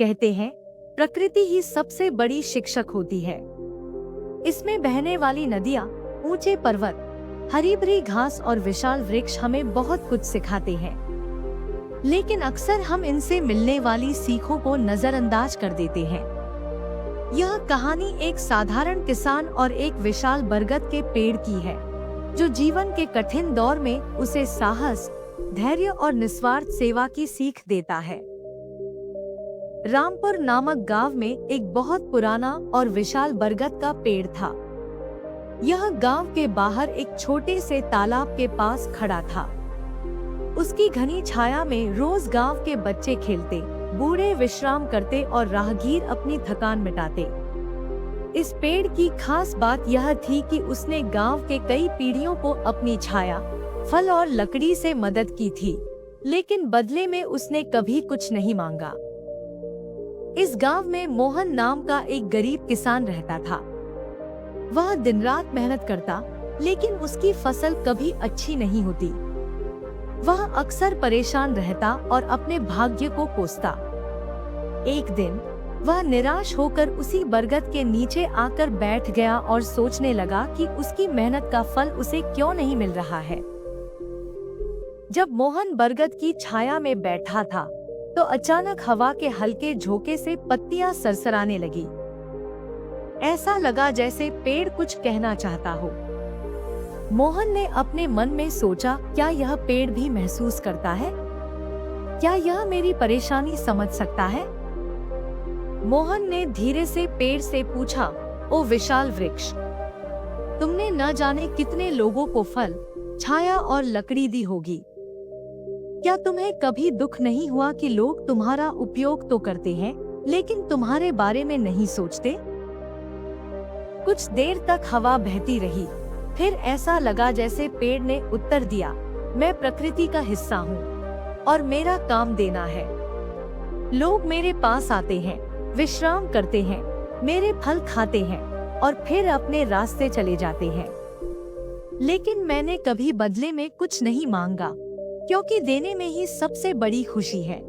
कहते हैं, प्रकृति ही सबसे बड़ी शिक्षक होती है। इसमें बहने वाली नदियाँ, ऊंचे पर्वत, हरी भरी घास और विशाल वृक्ष हमें बहुत कुछ सिखाते हैं, लेकिन अक्सर हम इनसे मिलने वाली सीखों को नजरअंदाज कर देते हैं। यह कहानी एक साधारण किसान और एक विशाल बरगद के पेड़ की है, जो जीवन के कठिन दौर में उसे साहस, धैर्य और निस्वार्थ सेवा की सीख देता है। रामपुर नामक गांव में एक बहुत पुराना और विशाल बरगद का पेड़ था। यह गांव के बाहर एक छोटे से तालाब के पास खड़ा था। उसकी घनी छाया में रोज गांव के बच्चे खेलते, बूढ़े विश्राम करते और राहगीर अपनी थकान मिटाते। इस पेड़ की खास बात यह थी कि उसने गांव के कई पीढ़ियों को अपनी छाया, फल और लकड़ी से मदद की थी, लेकिन बदले में उसने कभी कुछ नहीं मांगा। इस गांव में मोहन नाम का एक गरीब किसान रहता था। वह दिन रात मेहनत करता, लेकिन उसकी फसल कभी अच्छी नहीं होती। वह अक्सर परेशान रहता और अपने भाग्य को कोसता। एक दिन वह निराश होकर उसी बरगद के नीचे आकर बैठ गया और सोचने लगा कि उसकी मेहनत का फल उसे क्यों नहीं मिल रहा है। जब मोहन बरगद की छाया में बैठा था, तो अचानक हवा के हल्के झोंके से पत्तियां सरसराने लगी। ऐसा लगा जैसे पेड़ कुछ कहना चाहता हो। मोहन ने अपने मन में सोचा, क्या यह पेड़ भी महसूस करता है? क्या यह मेरी परेशानी समझ सकता है? मोहन ने धीरे से पेड़ से पूछा, ओ विशाल वृक्ष, तुमने न जाने कितने लोगों को फल, छाया और लकड़ी दी होगी। क्या तुम्हें कभी दुख नहीं हुआ कि लोग तुम्हारा उपयोग तो करते हैं, लेकिन तुम्हारे बारे में नहीं सोचते? कुछ देर तक हवा बहती रही। फिर ऐसा लगा जैसे पेड़ ने उत्तर दिया, मैं प्रकृति का हिस्सा हूँ और मेरा काम देना है। लोग मेरे पास आते हैं, विश्राम करते हैं, मेरे फल खाते हैं और फिर अपने रास्ते चले जाते हैं। लेकिन मैंने कभी बदले में कुछ नहीं मांगा, क्योंकि देने में ही सबसे बड़ी खुशी है।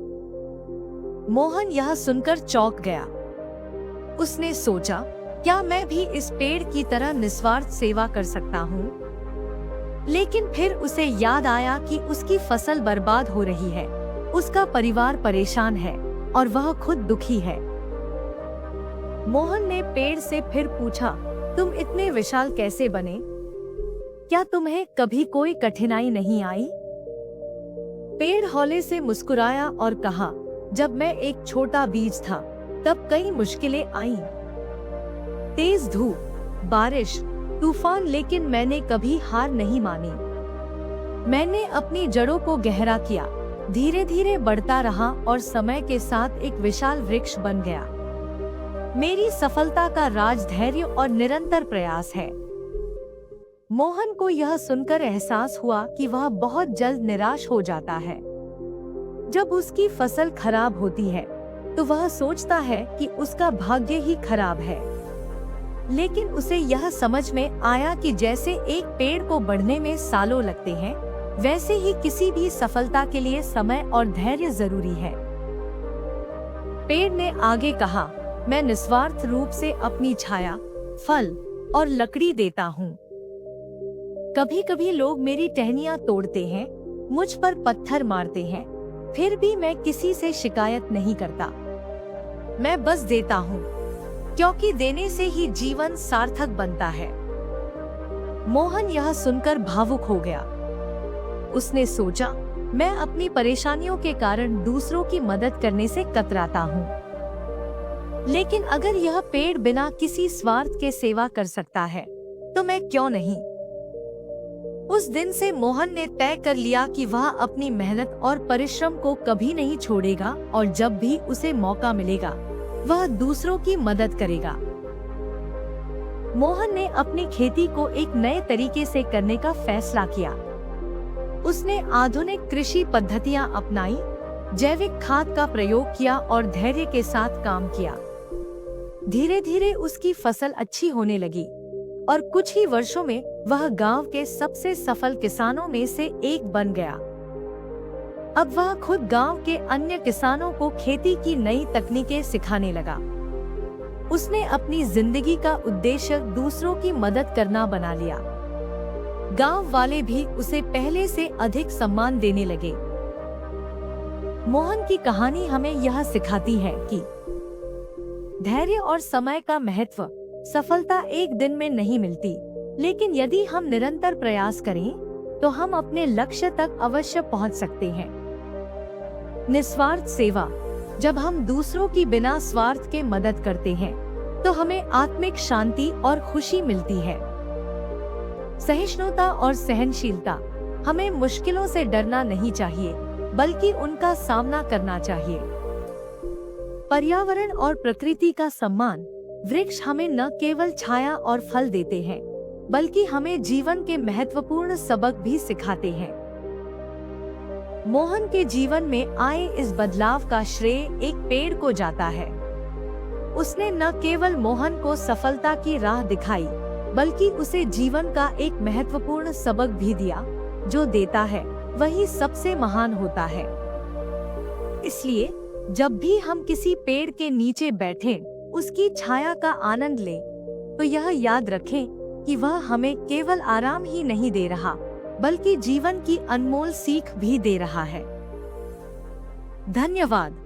मोहन यह सुनकर चौंक गया। उसने सोचा, क्या मैं भी इस पेड़ की तरह निस्वार्थ सेवा कर सकता हूँ? लेकिन फिर उसे याद आया कि उसकी फसल बर्बाद हो रही है, उसका परिवार परेशान है और वह खुद दुखी है। मोहन ने पेड़ से फिर पूछा, तुम इतने विशाल कैसे बने? क्या तुम्हें कभी कोई कठिनाई नहीं आई? पेड़ हौले से मुस्कुराया और कहा, जब मैं एक छोटा बीज था, तब कई मुश्किलें आईं। तेज धूप, बारिश, तूफान, लेकिन मैंने कभी हार नहीं मानी। मैंने अपनी जड़ों को गहरा किया, धीरे धीरे बढ़ता रहा और समय के साथ एक विशाल वृक्ष बन गया। मेरी सफलता का राज धैर्य और निरंतर प्रयास है। मोहन को यह सुनकर एहसास हुआ कि वह बहुत जल्द निराश हो जाता है। जब उसकी फसल खराब होती है, तो वह सोचता है कि उसका भाग्य ही खराब है। लेकिन उसे यह समझ में आया कि जैसे एक पेड़ को बढ़ने में सालों लगते हैं, वैसे ही किसी भी सफलता के लिए समय और धैर्य जरूरी है। पेड़ ने आगे कहा, मैं निस्वार्थ रूप से अपनी छाया, फल और लकड़ी देता हूँ। कभी कभी लोग मेरी टहनियाँ तोड़ते हैं, मुझ पर पत्थर मारते हैं, फिर भी मैं किसी से शिकायत नहीं करता। मैं बस देता हूँ, क्योंकि देने से ही जीवन सार्थक बनता है। मोहन यह सुनकर भावुक हो गया। उसने सोचा, मैं अपनी परेशानियों के कारण दूसरों की मदद करने से कतराता हूँ, लेकिन अगर यह पेड़ बिना किसी स्वार्थ के सेवा कर सकता है, तो मैं क्यों नहीं? उस दिन से मोहन ने तय कर लिया कि वह अपनी मेहनत और परिश्रम को कभी नहीं छोड़ेगा और जब भी उसे मौका मिलेगा, वह दूसरों की मदद करेगा। मोहन ने अपनी खेती को एक नए तरीके से करने का फैसला किया। उसने आधुनिक कृषि पद्धतियां अपनाई, जैविक खाद का प्रयोग किया और धैर्य के साथ काम किया। धीरे धीरे उसकी फसल अच्छी होने लगी और कुछ ही वर्षों में वह गांव के सबसे सफल किसानों में से एक बन गया। अब वह खुद गांव के अन्य किसानों को खेती की नई तकनीकें सिखाने लगा। उसने अपनी जिंदगी का उद्देश्य दूसरों की मदद करना बना लिया। गांव वाले भी उसे पहले से अधिक सम्मान देने लगे। मोहन की कहानी हमें यह सिखाती है कि धैर्य और समय का महत्व। सफलता एक दिन में नहीं मिलती, लेकिन यदि हम निरंतर प्रयास करें तो हम अपने लक्ष्य तक अवश्य पहुंच सकते हैं। निस्वार्थ सेवा। जब हम दूसरों की बिना स्वार्थ के मदद करते हैं तो हमें आत्मिक शांति और खुशी मिलती है। सहिष्णुता और सहनशीलता। हमें मुश्किलों से डरना नहीं चाहिए, बल्कि उनका सामना करना चाहिए। पर्यावरण और प्रकृति का सम्मान। वृक्ष हमें न केवल छाया और फल देते हैं, बल्कि हमें जीवन के महत्वपूर्ण सबक भी सिखाते हैं। मोहन के जीवन में आए इस बदलाव का श्रेय एक पेड़ को जाता है। उसने न केवल मोहन को सफलता की राह दिखाई, बल्कि उसे जीवन का एक महत्वपूर्ण सबक भी दिया, जो देता है वही सबसे महान होता है। इसलिए जब भी हम किसी पेड़ के नीचे बैठें, उसकी छाया का आनंद लें, तो यह याद रखें कि वह हमें केवल आराम ही नहीं दे रहा, बल्कि जीवन की अनमोल सीख भी दे रहा है। धन्यवाद।